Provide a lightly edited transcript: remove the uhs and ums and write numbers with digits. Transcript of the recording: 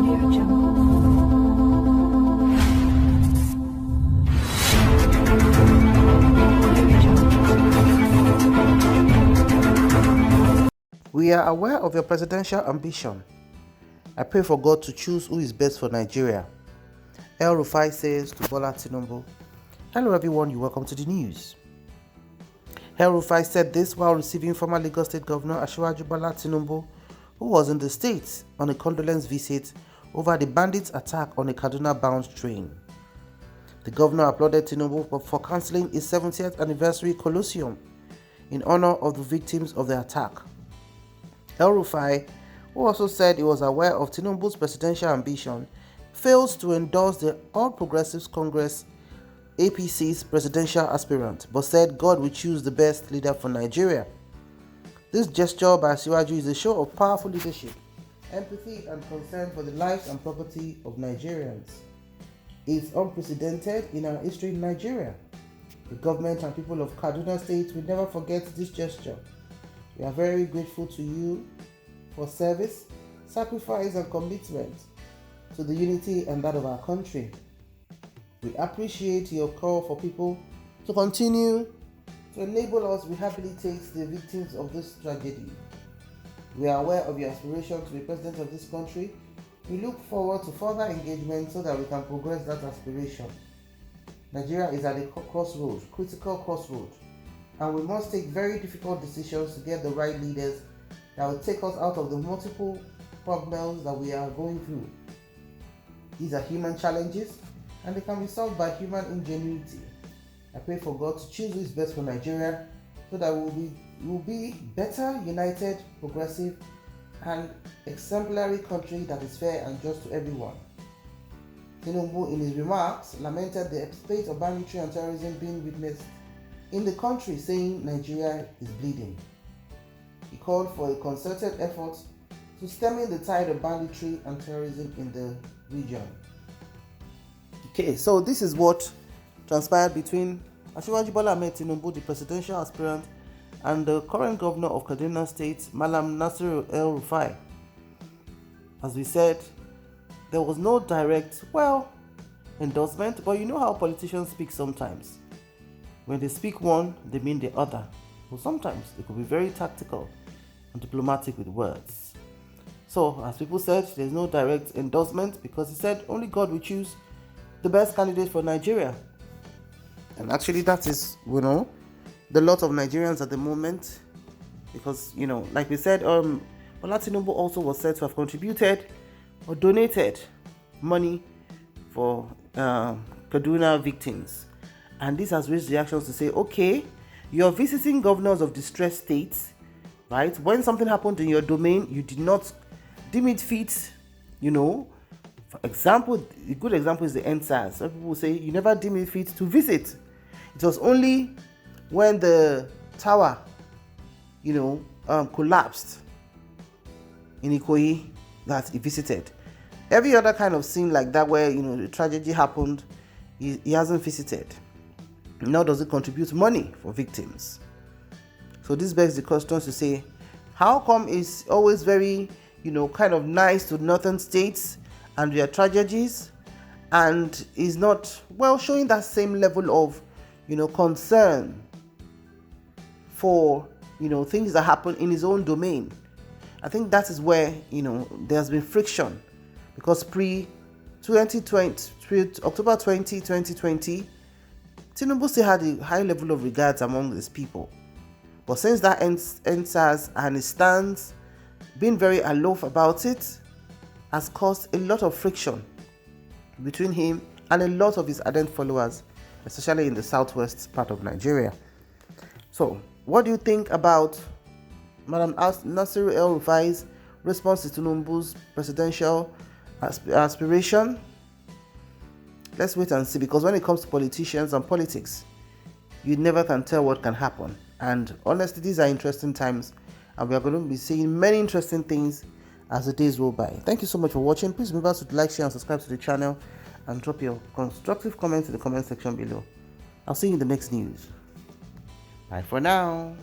We are aware of your presidential ambition. I pray for God to choose who is best for Nigeria. Rufai says to Bola Tinubu. Hello everyone, you're welcome to the news. Rufai said this while receiving former Lagos State Governor SH0CKÏஞ் Bola Tinubu, who was in the state on a condolence visit over the bandits' attack on a Kaduna-bound train. The governor applauded Tinubu for cancelling his 70th anniversary colloquium in honor of the victims of the attack. Rufai, who also said he was aware of Tinubu's presidential ambition, fails to endorse the All Progressives Congress APC's presidential aspirant, but said God will choose the best leader for Nigeria. This gesture by SH0CKԻஞ் is a show of powerful leadership, empathy and concern for the lives and property of Nigerians. It is unprecedented in our history in Nigeria. The government and people of Kaduna State will never forget this gesture. We are very grateful to you for service, sacrifice and commitment to the unity and that of our country. We appreciate your call for people to continue to enable us rehabilitate the victims of this tragedy. We are aware of your aspiration to be president of this country. We look forward to further engagement so that we can progress that aspiration. Nigeria is at a crossroads, critical crossroads, and we must take very difficult decisions to get the right leaders that will take us out of the multiple problems that we are going through. These are human challenges and they can be solved by human ingenuity. I pray for God to choose who is best for Nigeria so that we will be better, united, progressive, and exemplary country that is fair and just to everyone. Tinubu, in his remarks, lamented the spate of banditry and terrorism being witnessed in the country, saying Nigeria is bleeding. He called for a concerted effort to stemming the tide of banditry and terrorism in the region. Okay, so this is what transpired between SH0CKԻஞ் Bola Tinubu, the presidential aspirant, and the current governor of Kaduna State, Malam Nasir El-Rufai. As we said, there was no direct, endorsement, but you know how politicians speak sometimes. When they speak one, they mean the other. But sometimes they could be very tactical and diplomatic with words. So, as people said, there's no direct endorsement because he said only God will choose the best candidate for Nigeria. And actually that is, the lot of Nigerians at the moment, because, like we said, Bola Tinubu also was said to have contributed or donated money for Kaduna victims. And this has raised reactions to say, okay, you're visiting governors of distressed states, right? When something happened in your domain, you did not deem it fit, For example, a good example is the EndSARS. Some people say you never deem it fit to visit. It was only when the tower, collapsed in Ikoyi that he visited. Every other kind of scene like that where, the tragedy happened, he hasn't visited. Nor does it contribute money for victims. So this begs the question to say, how come it's always very, kind of nice to northern states and their tragedies, and is not, showing that same level of, concern for, things that happen in his own domain? I think that is where, there's been friction, because October 20, 2020, Tinubu still had a high level of regards among these people. But since that EndSARS and his stance being very aloof about it has caused a lot of friction between him and a lot of his ardent followers, especially in the southwest part of Nigeria. So, what do you think about Madam Nasir El-Rufai's response to Tinubu's presidential aspiration? Let's wait and see, because when it comes to politicians and politics, you never can tell what can happen. And honestly, these are interesting times, and we are going to be seeing many interesting things as the days roll by. Thank you so much for watching. Please remember to like, share, and subscribe to the channel, and drop your constructive comments in the comment section below. I'll see you in the next news. Bye for now.